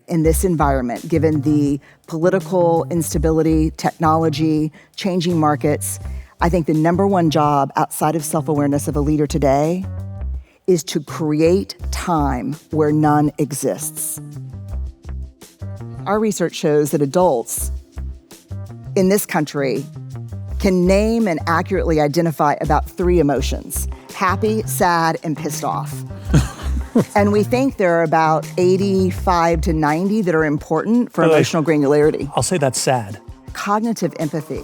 in this environment, given the political instability, technology, changing markets, I think the number one job outside of self-awareness of a leader today is to create time where none exists. Our research shows that adults in this country can name and accurately identify about 3 emotions: happy, sad, and pissed off. And we think there are about 85 to 90 that are important for emotional granularity. I'll say that's sad. Cognitive empathy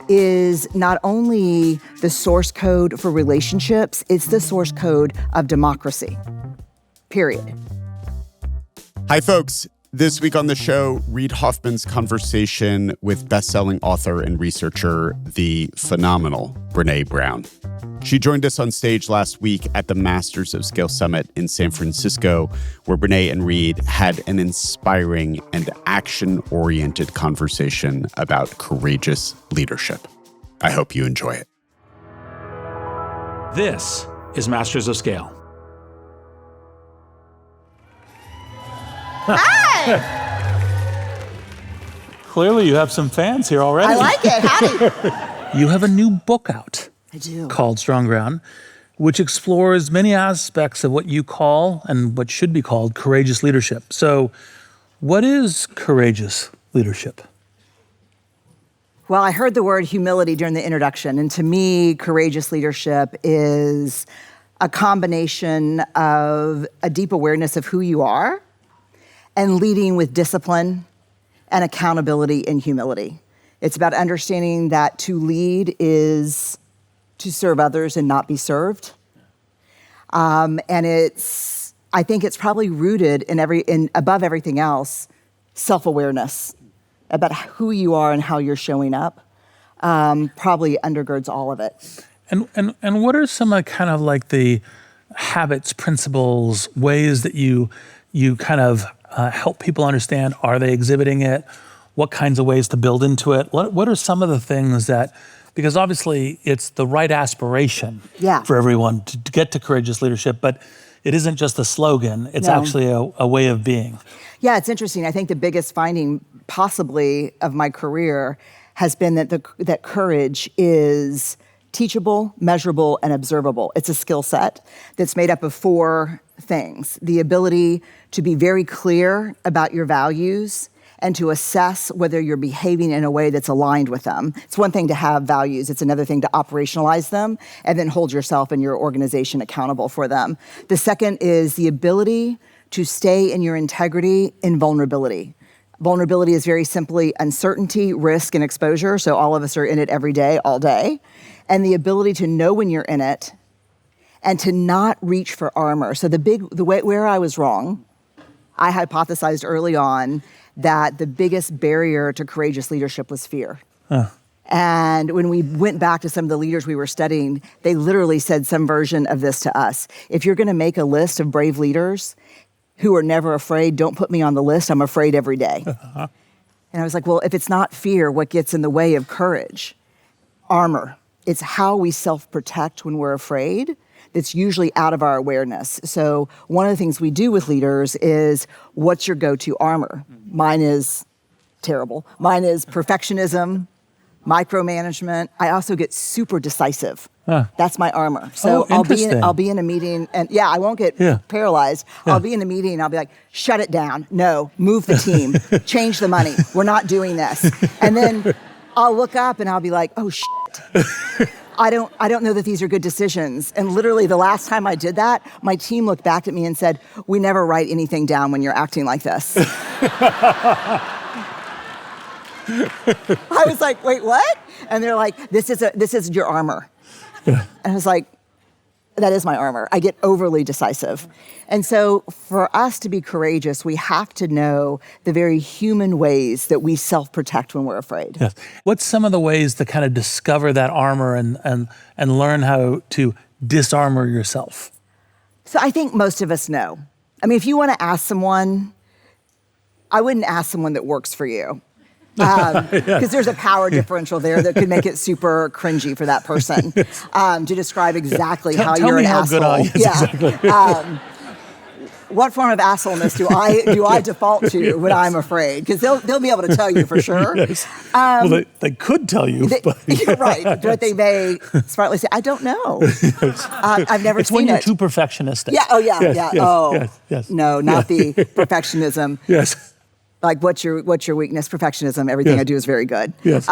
is not only the source code for relationships, it's the source code of democracy, period. Hi, folks. This week on the show, Reid Hoffman's conversation with best-selling author and researcher, the phenomenal Brené Brown. She joined us on stage last week at the Masters of Scale Summit in San Francisco, where Brené and Reid had an inspiring and action-oriented conversation about courageous leadership. I hope you enjoy it. This is Masters of Scale. Hi! Clearly, you have some fans here already. I like it. Howdy. You have a new book out. I do. Called Strong Ground, which explores many aspects of what you call and what should be called courageous leadership. So, what is courageous leadership? Well, I heard the word humility during the introduction, and to me, courageous leadership is a combination of a deep awareness of who you are and leading with discipline and accountability and humility. It's about understanding that to lead is to serve others and not be served. And I think it's probably rooted in above everything else, self-awareness about who you are and how you're showing up, probably undergirds all of it. And what are some of kind of like the habits, principles, ways that you kind of help people understand? Are they exhibiting it? What kinds of ways to build into it? What are some of the things that, because obviously it's the right aspiration for everyone to get to courageous leadership, but it isn't just a slogan, it's actually a way of being. Yeah, it's interesting. I think the biggest finding possibly of my career has been that courage is teachable, measurable, and observable. It's a skill set that's made up of 4 things: the ability to be very clear about your values and to assess whether you're behaving in a way that's aligned with them. It's one thing to have values, it's another thing to operationalize them and then hold yourself and your organization accountable for them. The second is the ability to stay in your integrity in vulnerability. Vulnerability is very simply uncertainty, risk, and exposure, so all of us are in it every day, all day. And the ability to know when you're in it and to not reach for armor. So where I was wrong, I hypothesized early on that the biggest barrier to courageous leadership was fear. And when we went back to some of the leaders we were studying, they literally said some version of this to us. If you're gonna make a list of brave leaders who are never afraid, don't put me on the list, I'm afraid every day. And I was like, well, if it's not fear, what gets in the way of courage? Armor. It's how we self-protect when we're afraid. That's usually out of our awareness. So one of the things we do with leaders is, what's your go-to armor? Mine is terrible. Mine is perfectionism, micromanagement. I also get super decisive. That's my armor. So I'll be in a meeting, and I won't get paralyzed. I'll be in a meeting and I'll be like, shut it down. No, move the team, change the money. We're not doing this. And then I'll look up and I'll be like, oh shit. I don't know that these are good decisions. And literally the last time I did that, my team looked back at me and said, we never write anything down when you're acting like this. I was like, wait, what? And they're like, this is your armor. And I was like, that is my armor. I get overly decisive. And so for us to be courageous, we have to know the very human ways that we self-protect when we're afraid. Yes. What's some of the ways to kind of discover that armor and learn how to disarmor yourself? So I think most of us know. I mean, if you want to ask someone, I wouldn't ask someone that works for you. Because there's a power differential there that could make it super cringy for that person to describe exactly how you're an asshole. Tell me how good I am. Exactly. what form of assholeness do I default to when I'm afraid? Because they'll be able to tell you for sure. Yes. Well, they could tell you. You're right, but they may smartly say, I don't know. I've never it's seen when you're it. too perfectionistic. Yeah, oh yeah, Yes, yeah. yes, Oh, yes. No, not the perfectionism. Yes. Like, what's your weakness? Perfectionism. Everything I do is very good. Yes.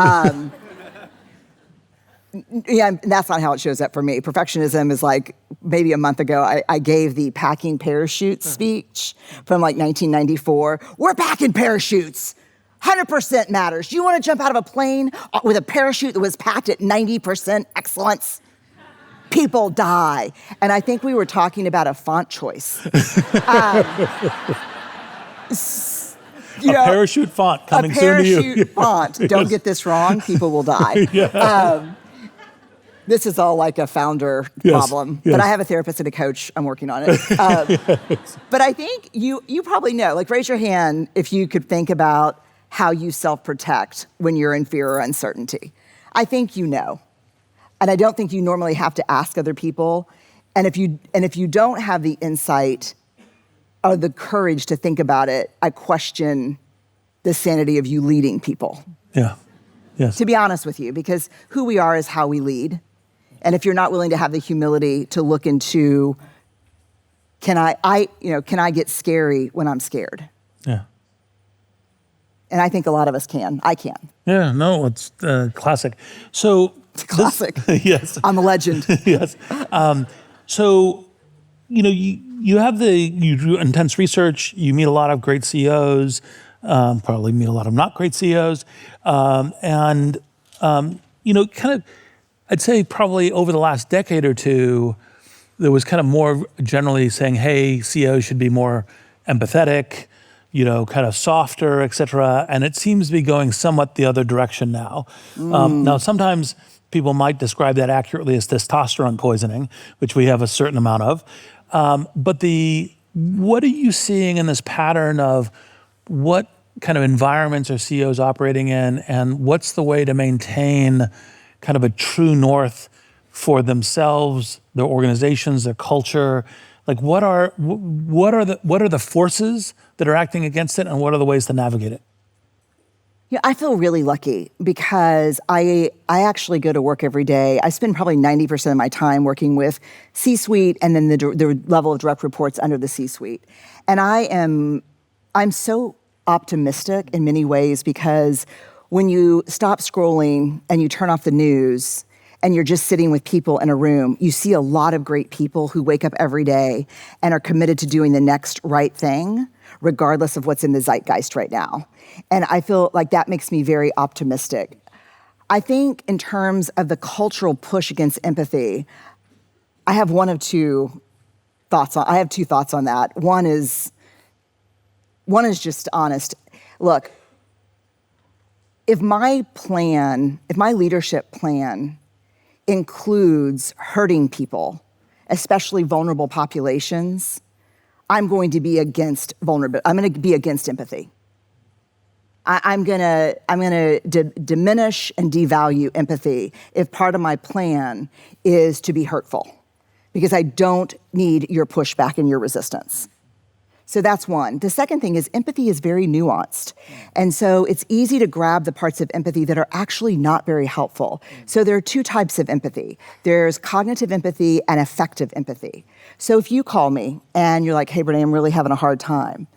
Yeah, that's not how it shows up for me. Perfectionism is like, maybe a month ago, I gave the packing parachute speech from like 1994. We're packing parachutes. 100% matters. Do you want to jump out of a plane with a parachute that was packed at 90% excellence? People die. And I think we were talking about a font choice. Parachute font coming soon to you. A parachute font. Don't get this wrong. People will die. This is all like a founder problem. Yes. But I have a therapist and a coach. I'm working on it. But I think you probably know. Like, raise your hand if you could think about how you self-protect when you're in fear or uncertainty. I think you know. And I don't think you normally have to ask other people. And if you don't have the insight or the courage to think about it, I question the sanity of you leading people. Yeah. Yes. To be honest with you, because who we are is how we lead. And if you're not willing to have the humility to look into, can I get scary when I'm scared? Yeah. And I think a lot of us can. I can. Yeah, no, it's classic. So Classic. Yes. I'm a legend. Yes. So, you do intense research, you meet a lot of great CEOs, probably meet a lot of not great CEOs. I'd say probably over the last decade or two, there was kind of more generally saying, hey, CEOs should be more empathetic, kind of softer, et cetera. And it seems to be going somewhat the other direction now. Now, sometimes people might describe that accurately as testosterone poisoning, which we have a certain amount of. But what are you seeing in this pattern of what kind of environments are CEOs operating in, and what's the way to maintain kind of a true north for themselves, their organizations, their culture? Like, what are the forces that are acting against it, and what are the ways to navigate it? Yeah, I feel really lucky because I actually go to work every day. I spend probably 90% of my time working with C-suite and then the level of direct reports under the C-suite. And I'm so optimistic in many ways because when you stop scrolling and you turn off the news and you're just sitting with people in a room, you see a lot of great people who wake up every day and are committed to doing the next right thing, regardless of what's in the zeitgeist right now. And I feel like that makes me very optimistic. I think in terms of the cultural push against empathy, I have two thoughts on that. One is just honest. Look, if my leadership plan includes hurting people, especially vulnerable populations, I'm going to be against vulnerability. I'm going to be against empathy. I'm going to diminish and devalue empathy if part of my plan is to be hurtful, because I don't need your pushback and your resistance. So that's one. The second thing is empathy is very nuanced. And so it's easy to grab the parts of empathy that are actually not very helpful. So there are two types of empathy. There's cognitive empathy and affective empathy. So if you call me and you're like, hey, Brené, I'm really having a hard time.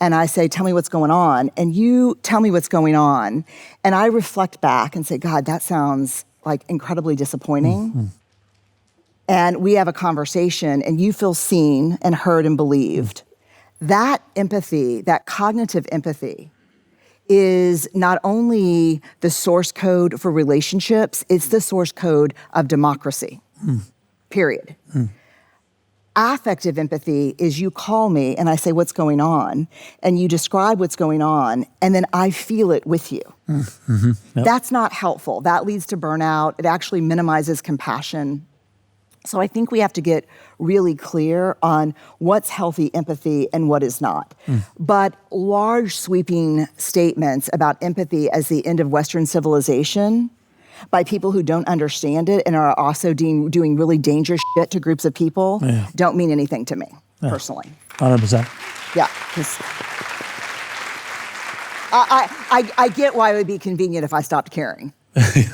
And I say, tell me what's going on. And you tell me what's going on. And I reflect back and say, God, that sounds like incredibly disappointing. Mm-hmm. And we have a conversation and you feel seen and heard and believed. That empathy, that cognitive empathy, is not only the source code for relationships, it's the source code of democracy, period. Affective empathy is you call me and I say, what's going on? And you describe what's going on, and then I feel it with you. Mm-hmm. Yep. That's not helpful. That leads to burnout. It actually minimizes compassion. So I think we have to get really clear on what's healthy empathy and what is not. But large sweeping statements about empathy as the end of Western civilization by people who don't understand it and are also doing really dangerous shit to groups of people don't mean anything to me. personally. 100%. Yeah, 'cause I get why it would be convenient if I stopped caring.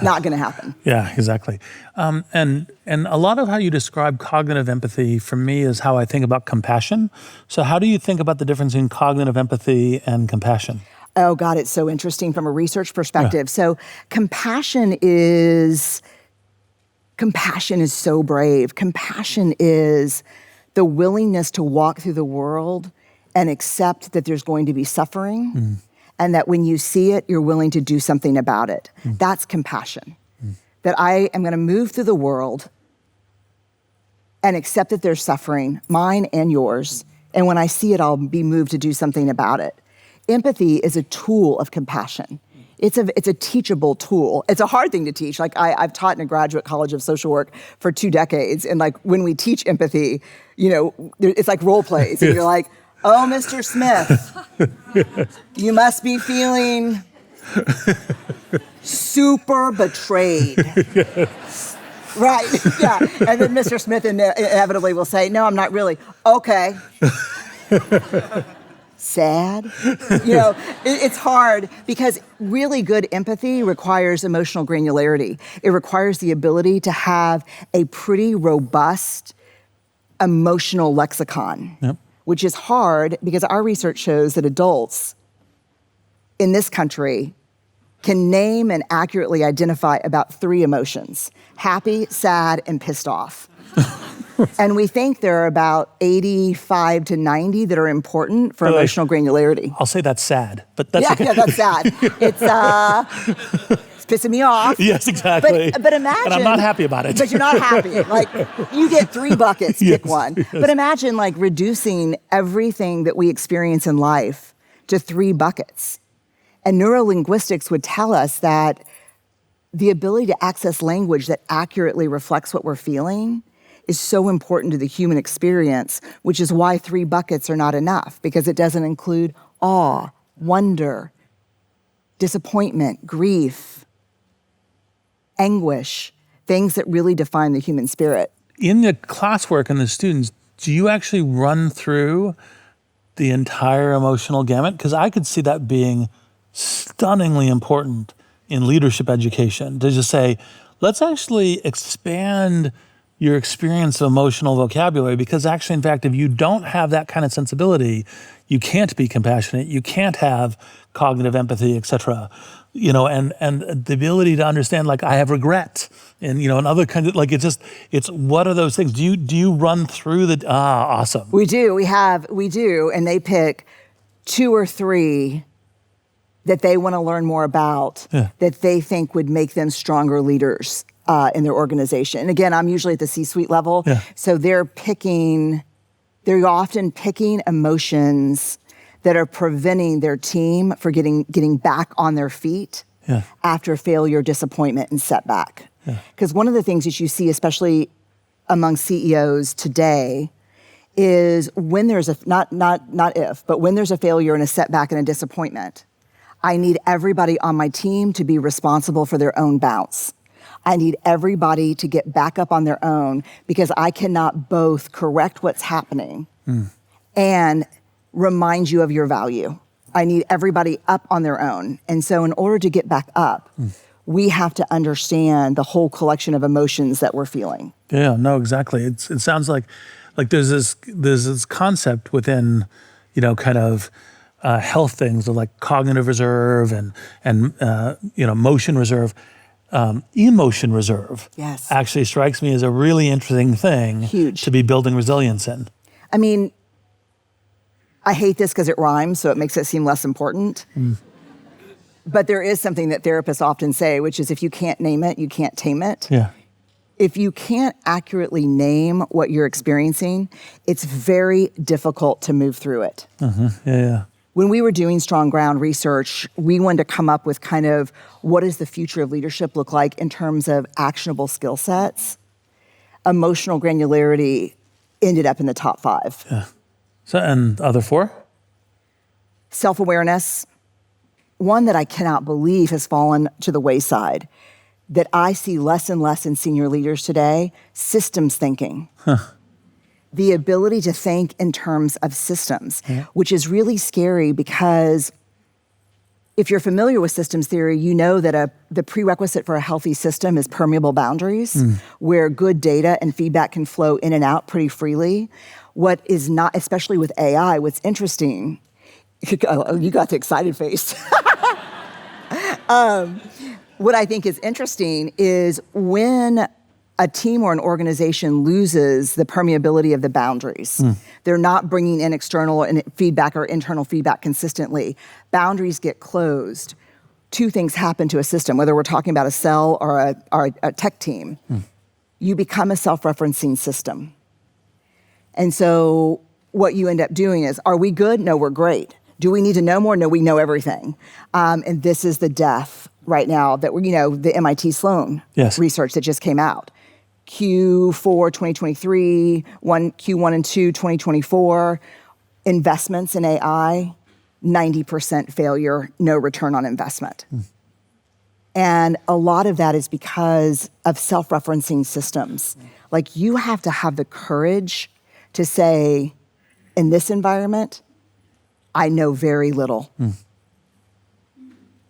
Not going to happen. Yeah, exactly. And a lot of how you describe cognitive empathy for me is how I think about compassion. So how do you think about the difference in cognitive empathy and compassion? Oh God, it's so interesting from a research perspective. So compassion is so brave. Compassion is the willingness to walk through the world and accept that there's going to be suffering. And that when you see it, you're willing to do something about it. That's compassion. That I am going to move through the world and accept that there's suffering, mine and yours. And when I see it, I'll be moved to do something about it. Empathy is a tool of compassion. It's a teachable tool. It's a hard thing to teach. Like I've taught in a graduate college of social work for 2 decades. And like when we teach empathy, it's like role plays. And you're like, oh, Mr. Smith, you must be feeling super betrayed. Right, yeah. And then Mr. Smith inevitably will say, no, I'm not really. Okay. Sad. It's hard because really good empathy requires emotional granularity. It requires the ability to have a pretty robust emotional lexicon. Yep. Which is hard because our research shows that adults in this country can name and accurately identify about 3 emotions: happy, sad, and pissed off. And we think there are about 85 to 90 that are important for emotional granularity. I'll say that's sad, but that's okay. Yeah, that's sad. It's pissing me off. Yes, exactly. But imagine... And I'm not happy about it. But you're not happy. Like, you get 3 buckets, pick one. Yes. But imagine, like, reducing everything that we experience in life to 3 buckets. And neurolinguistics would tell us that the ability to access language that accurately reflects what we're feeling is so important to the human experience, which is why 3 buckets are not enough, because it doesn't include awe, wonder, disappointment, grief, anguish, things that really define the human spirit. In the classwork and the students, do you actually run through the entire emotional gamut? Because I could see that being stunningly important in leadership education, to just say, let's actually expand your experience of emotional vocabulary, because actually, in fact, if you don't have that kind of sensibility, you can't be compassionate, you can't have cognitive empathy, et cetera. And the ability to understand, like, I have regret, and and other kinds of, like, it's what are those things? Do you run through the awesome. We do, and they pick 2 or 3 that they want to learn more about, that they think would make them stronger leaders in their organization. And again, I'm usually at the C-suite level, so they're often picking emotions that are preventing their team from getting back on their feet after failure, disappointment, and setback. Because one of the things that you see, especially among CEOs today, is when there's when there's a failure and a setback and a disappointment, I need everybody on my team to be responsible for their own bounce. I need everybody to get back up on their own, because I cannot both correct what's happening and remind you of your value. I need everybody up on their own. And so in order to get back up, we have to understand the whole collection of emotions that we're feeling. Yeah, no, exactly. It sounds like there's this concept within, kind of health things of like cognitive reserve and motion reserve. Emotion reserve actually strikes me as a really interesting thing. Huge. To be building resilience in. I mean, I hate this because it rhymes, so it makes it seem less important. But there is something that therapists often say, which is if you can't name it, you can't tame it. Yeah. If you can't accurately name what you're experiencing, it's very difficult to move through it. Yeah. When we were doing Strong Ground research, we wanted to come up with kind of what does the future of leadership look like in terms of actionable skill sets. Emotional granularity ended up in the top 5. Yeah. So, and other 4? Self-awareness. One that I cannot believe has fallen to the wayside, that I see less and less in senior leaders today: systems thinking. the ability to think in terms of systems, which is really scary because if you're familiar with systems theory, you know that the prerequisite for a healthy system is permeable boundaries, where good data and feedback can flow in and out pretty freely. What is not, especially with AI, what's interesting, you got the excited face. What I think is interesting is when a team or an organization loses the permeability of the boundaries. They're not bringing in external feedback or internal feedback consistently. Boundaries get closed. Two things happen to a system, whether we're talking about a cell or a tech team. You become a self-referencing system. And so what you end up doing is, are we good? No, we're great. Do we need to know more? No, we know everything. And this is the death right now that the MIT Sloan research that just came out. Q4 2023, Q1 and 2 2024, investments in AI, 90% failure, no return on investment. And a lot of that is because of self-referencing systems. Like, you have to have the courage to say, in this environment, I know very little.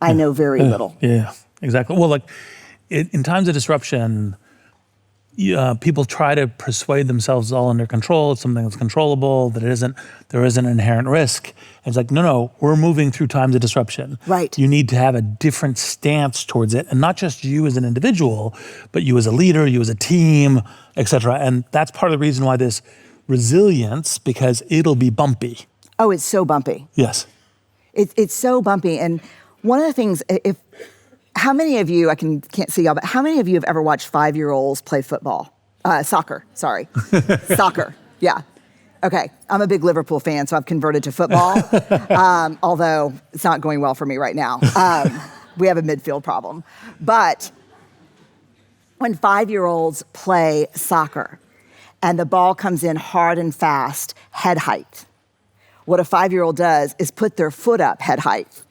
I know very little. Yeah, exactly. Well, in times of disruption, people try to persuade themselves all under control. It's something that's controllable, that there isn't an inherent risk. And it's like, no, we're moving through times of disruption. Right. You need to have a different stance towards it. And not just you as an individual, but you as a leader, you as a team, et cetera. And that's part of the reason why this resilience, because it'll be bumpy. Oh, it's so bumpy. Yes. It's so bumpy. And one of the things, how many of you, I can't see y'all, but how many of you have ever watched 5-year-olds play football? Soccer, sorry. Soccer, yeah. Okay, I'm a big Liverpool fan, so I've converted to football, although it's not going well for me right now. We have a midfield problem. But when 5-year-olds play soccer and the ball comes in hard and fast, head height, what a 5-year-old does is put their foot up head height.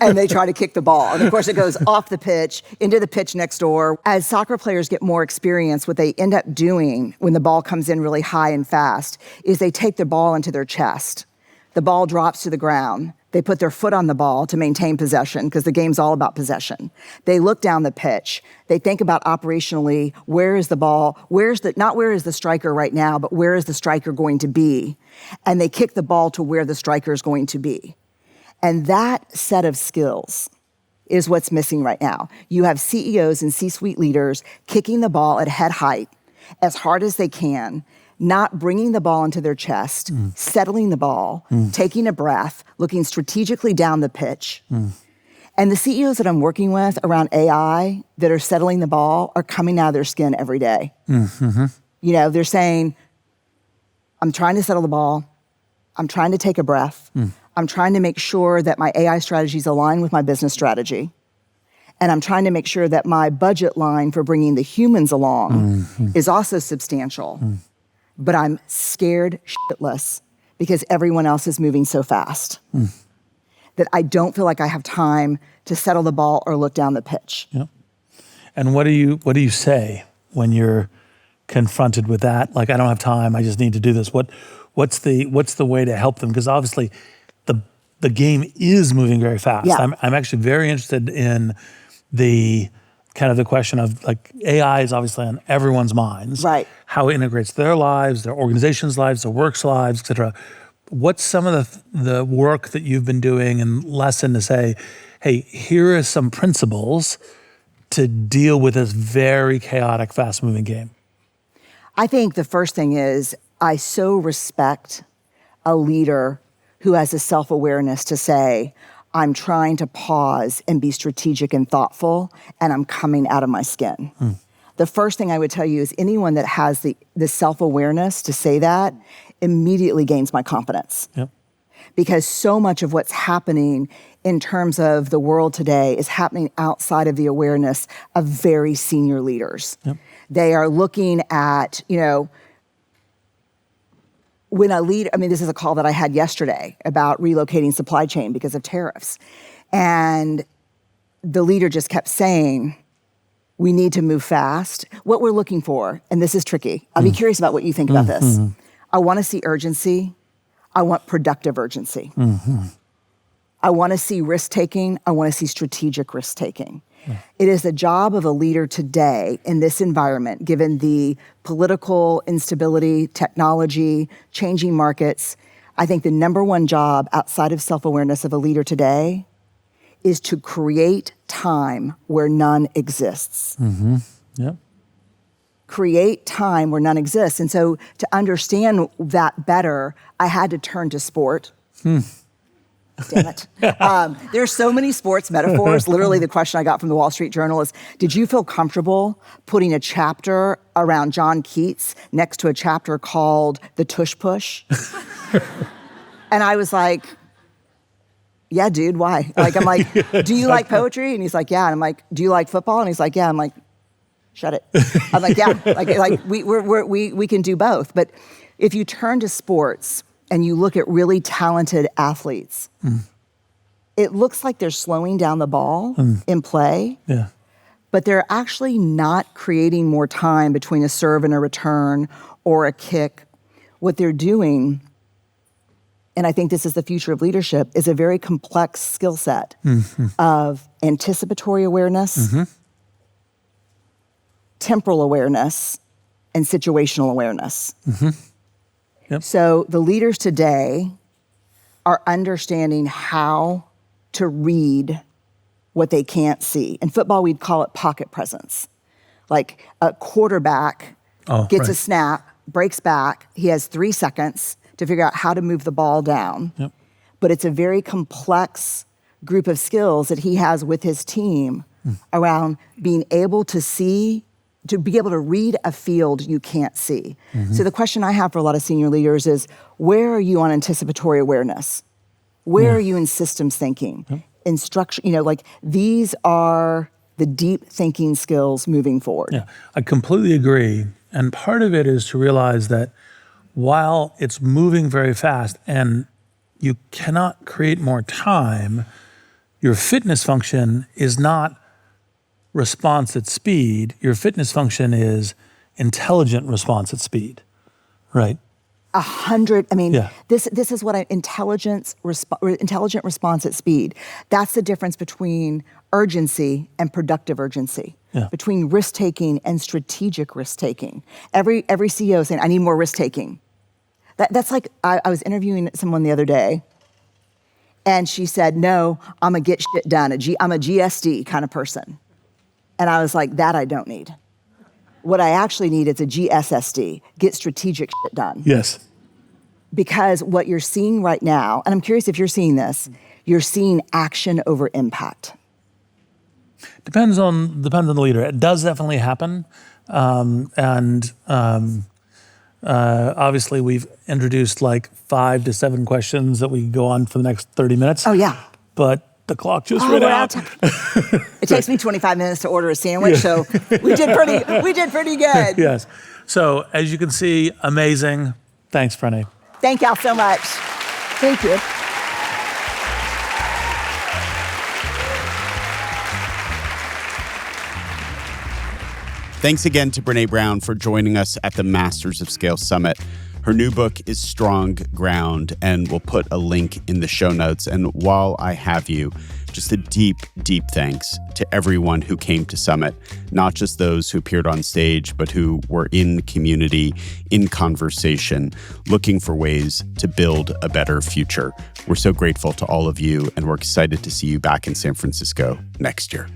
And they try to kick the ball. And of course, it goes off the pitch, into the pitch next door. As soccer players get more experience, what they end up doing when the ball comes in really high and fast is they take the ball into their chest. The ball drops to the ground. They put their foot on the ball to maintain possession, because the game's all about possession. They look down the pitch. They think about operationally, where is the ball? Not where is the striker right now, but where is the striker going to be? And they kick the ball to where the striker is going to be. And that set of skills is what's missing right now. You have CEOs and C-suite leaders kicking the ball at head height as hard as they can, not bringing the ball into their chest, settling the ball, taking a breath, looking strategically down the pitch. And the CEOs that I'm working with around AI that are settling the ball are coming out of their skin every day. They're saying, I'm trying to settle the ball. I'm trying to take a breath. I'm trying to make sure that my AI strategies align with my business strategy. And I'm trying to make sure that my budget line for bringing the humans along is also substantial. But I'm scared shitless because everyone else is moving so fast that I don't feel like I have time to settle the ball or look down the pitch. Yep. And what do you say when you're confronted with that? Like, I don't have time, I just need to do this. What's the way to help them? Because obviously the game is moving very fast. Yeah. I'm actually very interested in the kind of the question of, like, AI is obviously on everyone's minds. Right. How it integrates their lives, their organization's lives, their work's lives, et cetera. What's some of the work that you've been doing and lesson to say, hey, here are some principles to deal with this very chaotic, fast-moving game? I think the first thing is, I so respect a leader who has a self-awareness to say, I'm trying to pause and be strategic and thoughtful, and I'm coming out of my skin. The first thing I would tell you is anyone that has the self-awareness to say that immediately gains my confidence. Yep. Because so much of what's happening in terms of the world today is happening outside of the awareness of very senior leaders. Yep. They are looking at, when a leader, this is a call that I had yesterday about relocating supply chain because of tariffs. And the leader just kept saying, we need to move fast. What we're looking for, and this is tricky, I'll be curious about what you think about this. I want to see urgency. I want productive urgency. I want to see risk-taking. I want to see strategic risk-taking. It is the job of a leader today in this environment, given the political instability, technology, changing markets. I think the number one job outside of self-awareness of a leader today is to create time where none exists. Yep. Create time where none exists. And so to understand that better, I had to turn to sport. Damn it. There's so many sports metaphors. Literally, the question I got from the Wall Street Journal is, did you feel comfortable putting a chapter around John Keats next to a chapter called The Tush Push? And I was like, yeah, dude, why? Like, I'm like, do you like poetry? And he's like, yeah. And I'm like, do you like football? And he's like, yeah. I'm like, shut it. I'm like, yeah. Like we can do both. But if you turn to sports and you look at really talented athletes, it looks like they're slowing down the ball in play, but they're actually not creating more time between a serve and a return or a kick. What they're doing, and I think this is the future of leadership, is a very complex skill set of anticipatory awareness, temporal awareness, and situational awareness. Yep. So the leaders today are understanding how to read what they can't see. In football, we'd call it pocket presence. Like a quarterback gets a snap, breaks back. He has 3 seconds to figure out how to move the ball down. Yep. But it's a very complex group of skills that he has with his team around being able to see, to be able to read a field you can't see. So the question I have for a lot of senior leaders is, where are you on anticipatory awareness? Where are you in systems thinking? In structure, like these are the deep thinking skills moving forward. Yeah, I completely agree. And part of it is to realize that while it's moving very fast and you cannot create more time, your fitness function is not response at speed. Your fitness function is intelligent response at speed, right? 100. I mean, this is what intelligent response at speed. That's the difference between urgency and productive urgency. Between risk taking and strategic risk taking. Every CEO is saying, I need more risk taking. That's like I was interviewing someone the other day, and she said, no, I'm a get shit done. I'm a GSD kind of person. And I was like, that I don't need. What I actually need is a GSSD, get strategic shit done. Yes. Because what you're seeing right now, and I'm curious if you're seeing this, you're seeing action over impact. Depends on the leader. It does definitely happen. Obviously we've introduced like 5 to 7 questions that we can go on for the next 30 minutes. Oh yeah. But the clock just ran out. It takes me 25 minutes to order a sandwich, so we did pretty good. Yes. So as you can see, amazing. Thanks, Brené. Thank y'all so much. Thank you. Thanks again to Brené Brown for joining us at the Masters of Scale Summit. Her new book is Strong Ground, and we'll put a link in the show notes. And while I have you, just a deep, deep thanks to everyone who came to Summit, not just those who appeared on stage, but who were in community, in conversation, looking for ways to build a better future. We're so grateful to all of you, and we're excited to see you back in San Francisco next year.